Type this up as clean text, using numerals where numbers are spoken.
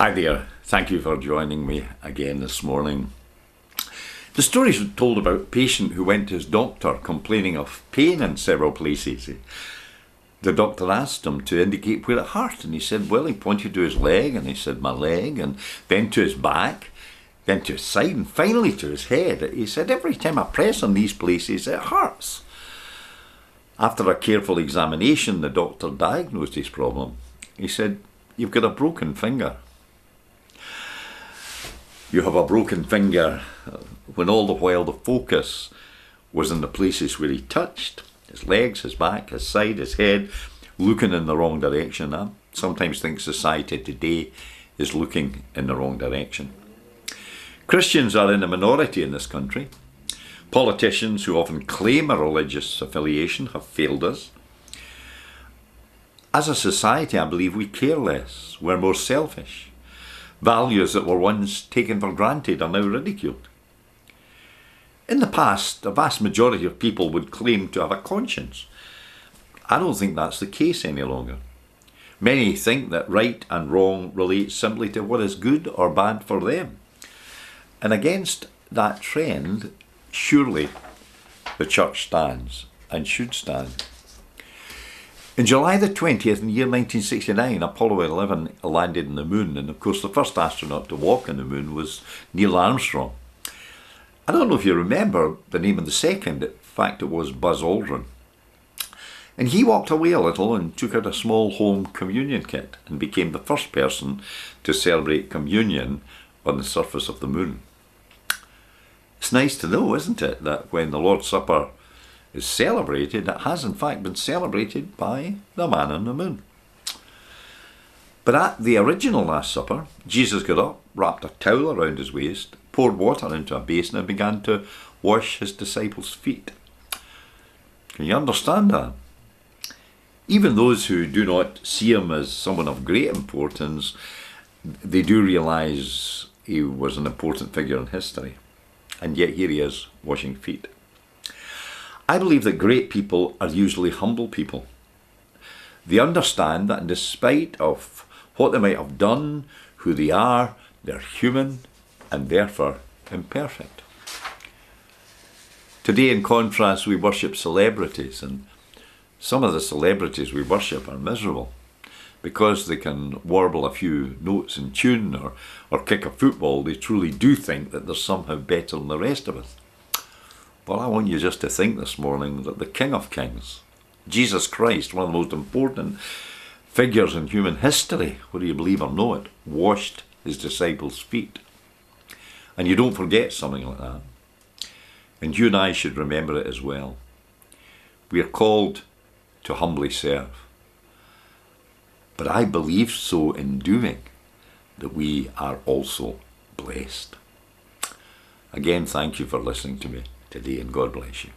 Hi there, thank you for joining me again this morning. The story is told about a patient who went to his doctor complaining of pain in several places. The doctor asked him to indicate where it hurt, and he said, well, he pointed to his leg, and he said, my leg, and then to his back, then to his side, and finally to his head. He said, every time I press on these places, it hurts. After a careful examination, the doctor diagnosed his problem. He said, you've got a broken finger. You have a broken finger when all the while the focus was in the places where he touched, his legs, his back, his side, his head, looking in the wrong direction. I sometimes think society today is looking in the wrong direction. Christians are in a minority in this country. Politicians who often claim a religious affiliation have failed us. As a society, I believe we care less. We're more selfish. Values that were once taken for granted are now ridiculed. In the past, a vast majority of people would claim to have a conscience. I don't think that's the case any longer. Many think that right and wrong relate simply to what is good or bad for them. And against that trend, surely the church stands and should stand. In July the 20th in the year 1969, Apollo 11 landed on the moon, and of course the first astronaut to walk on the moon was Neil Armstrong. I don't know if you remember the name of the second. In fact, it was Buzz Aldrin. And he walked away a little and took out a small home communion kit and became the first person to celebrate communion on the surface of the moon. It's nice to know, isn't it, that when the Lord's Supper is celebrated, it has in fact been celebrated by the man on the moon. But at the original Last Supper, Jesus got up, wrapped a towel around his waist, poured water into a basin and began to wash his disciples' feet. Can you understand that? Even those who do not see him as someone of great importance, they do realise he was an important figure in history. And yet here he is, washing feet. I believe that great people are usually humble people. They understand that in spite of what they might have done, who they are, they're human and therefore imperfect. Today, in contrast, we worship celebrities, and some of the celebrities we worship are miserable because they can warble a few notes in tune or kick a football. They truly do think that they're somehow better than the rest of us. Well, I want you just to think this morning that the King of Kings, Jesus Christ, one of the most important figures in human history, whether you believe or know it, washed his disciples' feet. And you don't forget something like that. And you and I should remember it as well. We are called to humbly serve. But I believe so in doing that we are also blessed. Again, thank you for listening to me today, and God bless you.